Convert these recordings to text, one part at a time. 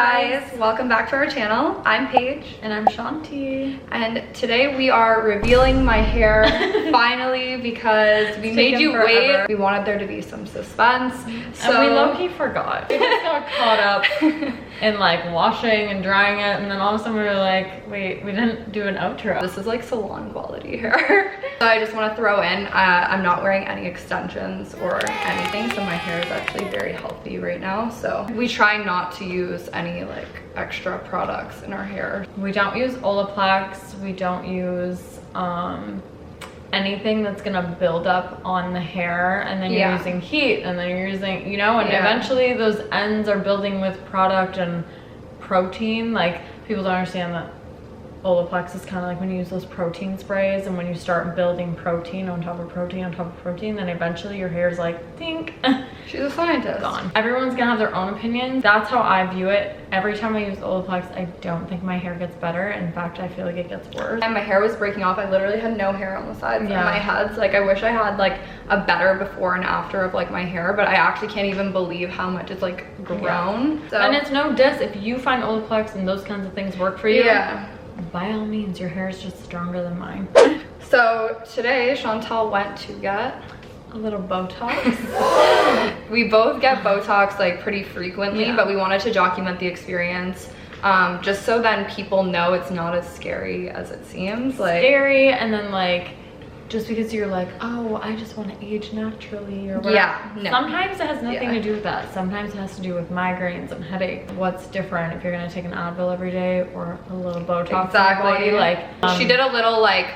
guys, welcome back to our channel. I'm Paige. And I'm Chanti. And today we are revealing my hair finally because we made you wait. We wanted there to be some suspense. So and we low-key forgot. We just got caught up in like washing and drying it, and then all of a sudden we were like, wait, we didn't do an outro. This is like salon quality hair. So I just want to throw in, I'm not wearing any extensions or anything, so my hair is actually very healthy right now. So we try not to use any like extra products in our hair. We don't use Olaplex. We don't use anything that's gonna build up on the hair, and then you're using heat, and then you're using, you know, and eventually those ends are building with product and protein. Like, people don't understand that Olaplex is kind of like when you use those protein sprays, and when you start building protein on top of protein on top of protein, then eventually your hair's like, dink. She's a scientist. Gone. Everyone's gonna have their own opinions. That's how I view it. Every time I use Olaplex, I don't think my hair gets better. In fact, I feel like it gets worse. And my hair was breaking off. I literally had no hair on the sides of my head. So like, I wish I had like a better before and after of like my hair, but I actually can't even believe how much it's like grown. So, and it's no diss. If you find Olaplex and those kinds of things work for you, by all means, your hair is just stronger than mine. So today Chantal went to get a little Botox. We both get Botox like pretty frequently, but we wanted to document the experience, just so then people know it's not as scary as it seems. Like scary, and then like, just because you're like, oh, I just want to age naturally or whatever. Sometimes it has nothing to do with that. Sometimes it has to do with migraines and headaches. What's different if you're gonna take an Advil every day or a little Botox in your body? Like, she did a little like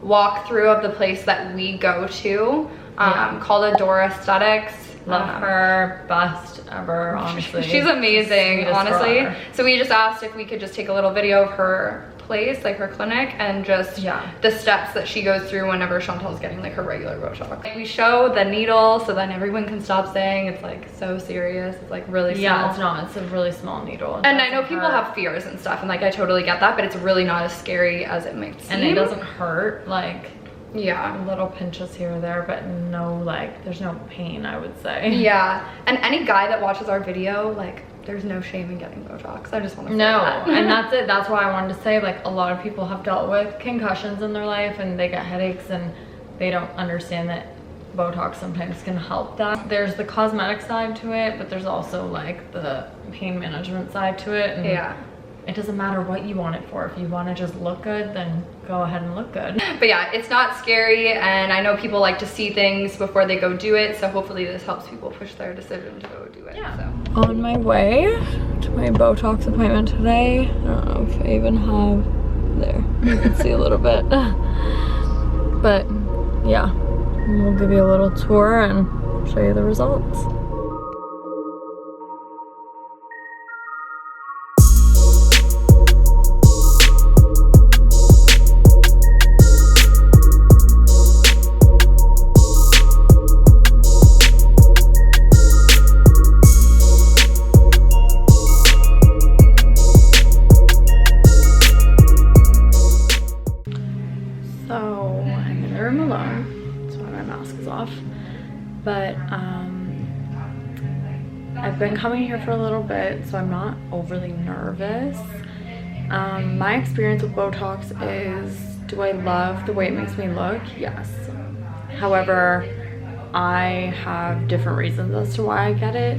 walkthrough of the place that we go to, called Adora Aesthetics. Love her, best ever, honestly. She's amazing, honestly. So we just asked if we could just take a little video of her place, like her clinic, and just the steps that she goes through whenever Chantal's getting like her regular Botox. We show the needle so then everyone can stop saying it's like so serious. It's like really small. Yeah, it's not. It's a really small needle. And I know people have fears and stuff, and like I totally get that, but it's really not as scary as it might seem. And it doesn't hurt. Like, little pinches here or there, but no, like, there's no pain, I would say. Yeah, and any guy that watches our video, like, there's no shame in getting Botox. I just want to say that. And that's it. That's why I wanted to say, like, a lot of people have dealt with concussions in their life and they get headaches, and they don't understand that Botox sometimes can help that. There's the cosmetic side to it, but there's also like the pain management side to it. And it doesn't matter what you want it for. If you want to just look good, then go ahead and look good. But yeah, it's not scary, and I know people like to see things before they go do it, so hopefully this helps people push their decision to go do it. So. On my way to my Botox appointment today, I don't know if I even have, there, you can see a little bit. But yeah, we'll give you a little tour and show you the results. But I've been coming here for a little bit, so I'm not overly nervous. My experience with Botox is, do I love the way it makes me look? Yes. However, I have different reasons as to why I get it.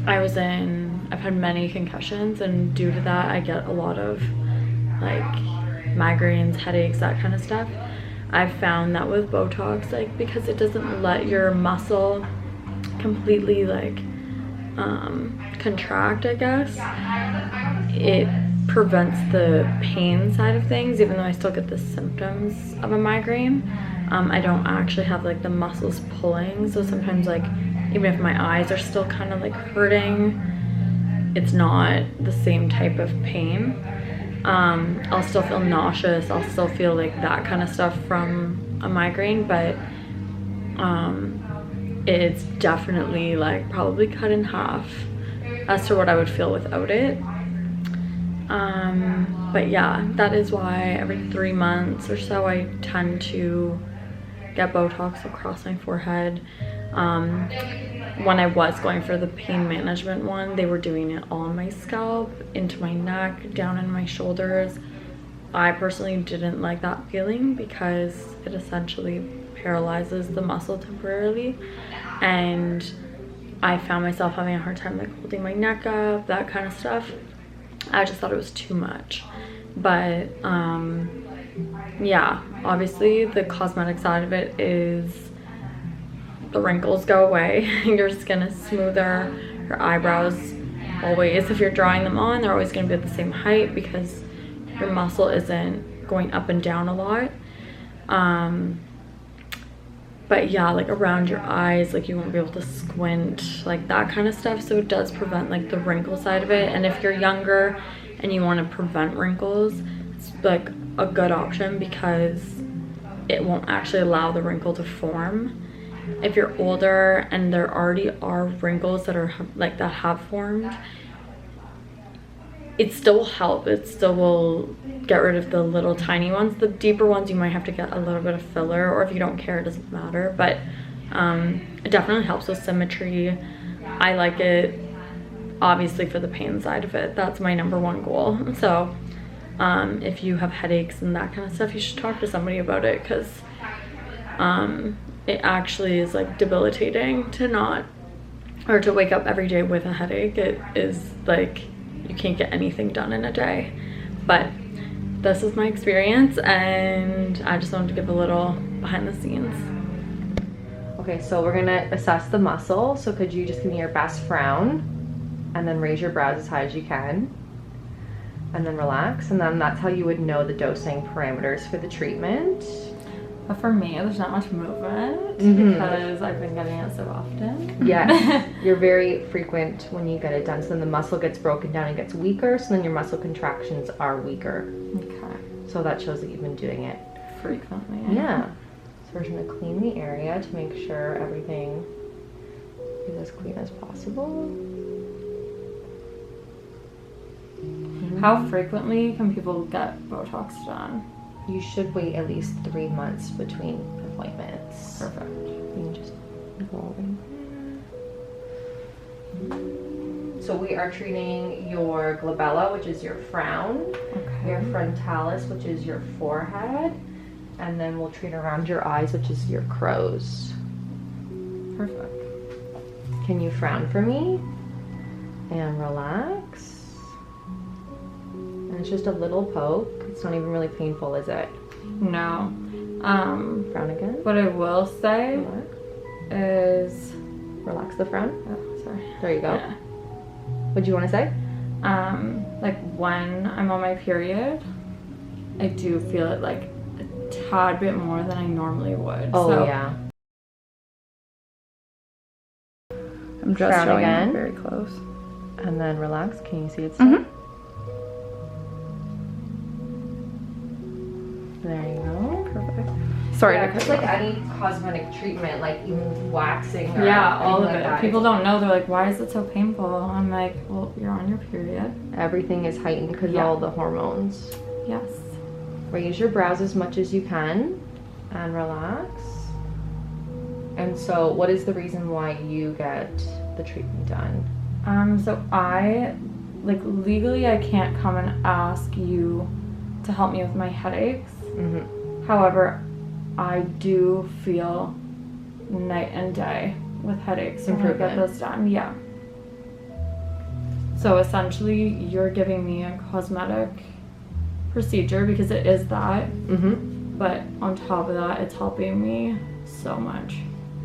I've had many concussions, and due to that I get a lot of like migraines, headaches, that kind of stuff. I've found that with Botox, like, because it doesn't let your muscle completely like contract, I guess, it prevents the pain side of things, even though I still get the symptoms of a migraine. I don't actually have like the muscles pulling, so sometimes like even if my eyes are still kind of like hurting, it's not the same type of pain. I'll still feel nauseous, I'll still feel like that kind of stuff from a migraine, but it's definitely like probably cut in half as to what I would feel without it. But yeah, that is why every 3 months or so I tend to get Botox across my forehead. When I was going for the pain management one, they were doing it on my scalp, into my neck, down in my shoulders. I personally didn't like that feeling because it essentially paralyzes the muscle temporarily, and I found myself having a hard time like holding my neck up, that kind of stuff. I just thought it was too much. But yeah, obviously the cosmetic side of it is the wrinkles go away, your skin is smoother, your eyebrows always, if you're drawing them on, they're always going to be at the same height because your muscle isn't going up and down a lot. But yeah, like around your eyes, like you won't be able to squint, like that kind of stuff. So it does prevent like the wrinkle side of it. And if you're younger and you want to prevent wrinkles, it's like a good option because it won't actually allow the wrinkle to form. If you're older and there already are wrinkles that are like that have formed, it still will help. It still will get rid of the little tiny ones. The deeper ones you might have to get a little bit of filler, or if you don't care, it doesn't matter. But it definitely helps with symmetry. I like it obviously for the pain side of it. That's my #1 goal. So if you have headaches and that kind of stuff, you should talk to somebody about it, because it actually is like debilitating to not, or to wake up every day with a headache. It is like you can't get anything done in a day. But this is my experience, and I just wanted to give a little behind the scenes. Okay, so we're gonna assess the muscle. So could you just give me your best frown and then raise your brows as high as you can and then relax, and then that's how you would know the dosing parameters for the treatment. But for me, there's not much movement because I've been getting it so often. Yeah, you're very frequent when you get it done. So then the muscle gets broken down and gets weaker. So then your muscle contractions are weaker. Okay. So that shows that you've been doing it Frequently. Yeah. So we're just gonna clean the area to make sure everything is as clean as possible. How frequently can people get Botox done? You should wait at least 3 months between appointments. Perfect. You can just go over here. So we are treating your glabella, which is your frown, your frontalis, which is your forehead, and then we'll treat around your eyes, which is your crow's. Perfect. Can you frown for me? And relax. And it's just a little poke. It's not even really painful, is it? No. Frown again. What I will say Relax. is, Relax the frown. oh, sorry. There you go. Yeah. What do you want to say? Like when I'm on my period, I do feel it like a tad bit more than I normally would. Oh, so yeah. I'm just Frown showing again. it very close. And then relax. Can you see it? There you go. Perfect. Sorry Yeah, to cut just you like off. any cosmetic treatment, like even waxing. Or yeah, all of anything it. like that. People don't know. They're like, why is it so painful? I'm like, well, you're on your period. Everything is heightened because Yeah. all the hormones. Yes. Raise your brows as much as you can and relax. And so what is the reason why you get the treatment done? So I, like legally, I can't come and ask you to help me with my headaches. However, I do feel night and day with headaches when I get this done. Yeah. So essentially, you're giving me a cosmetic procedure because it is that. But on top of that, it's helping me so much.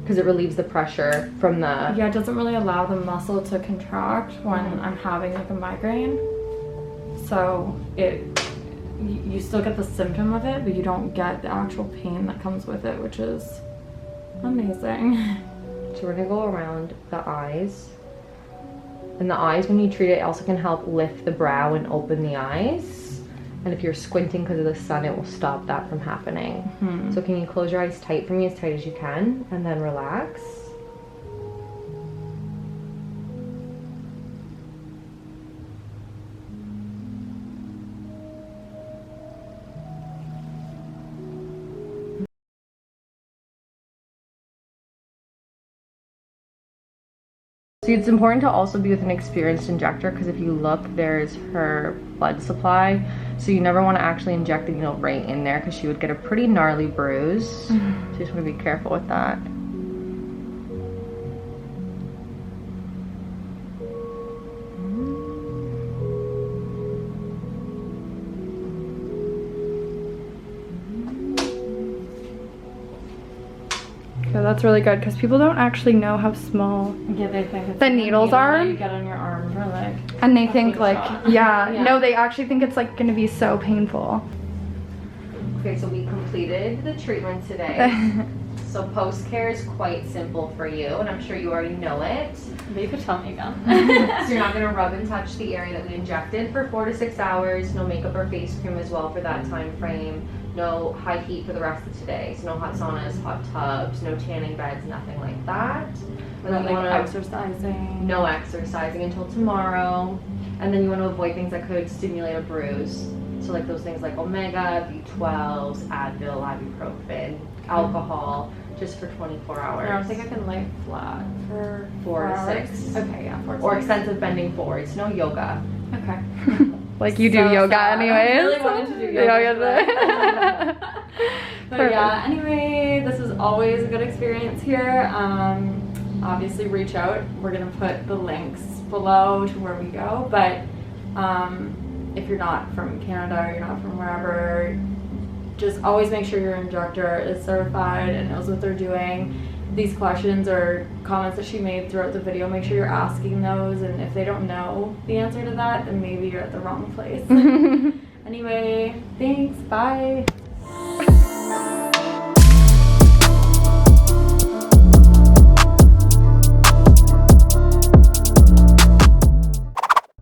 Because it relieves the pressure from the... Yeah, it doesn't really allow the muscle to contract when I'm having like a migraine. So you still get the symptom of it, but you don't get the actual pain that comes with it, which is amazing. So we're gonna go around the eyes. And the eyes, when you treat it, also can help lift the brow and open the eyes. And if you're squinting because of the sun, it will stop that from happening. So can you close your eyes tight for me, as tight as you can, and then relax? So it's important to also be with an experienced injector because if you look, there's her blood supply. So you never want to actually inject the needle right in there because she would get a pretty gnarly bruise. So you just want to be careful with that. So that's really good because people don't actually know how small Yeah, they think it's the like a needles needle are. that you get on your arm for like. And they think like, yeah, Yeah. no, they actually think it's like gonna be so painful. Okay, so we completed the treatment today. So post-care is quite simple for you, and I'm sure you already know it. But you could tell me again. So you're not gonna rub and touch the area that we injected for 4 to 6 hours. No makeup or face cream as well for that time frame. No high heat for the rest of today. So no hot saunas, hot tubs, no tanning beds, nothing like that. And then you Like wanna exercising. no exercising until tomorrow. And then you want to avoid things that could stimulate a bruise. So like those things like omega, B12s, Advil, ibuprofen, alcohol, just for 24 hours. I don't think I can lay flat for 4 to hours. 6. Okay, yeah, 4 to Or 6. extensive bending forwards, no yoga. Okay. Like you do So yoga sad. anyways. I really wanted to do yoga today. But yeah, anyway, this is always a good experience here. Obviously reach out. We're gonna put the links below to where we go, but if you're not from Canada or you're not from wherever, just always make sure your instructor is certified and knows what they're doing. These questions or comments that she made throughout the video, make sure you're asking those, and if they don't know the answer to that, then maybe you're at the wrong place. Anyway, thanks, bye.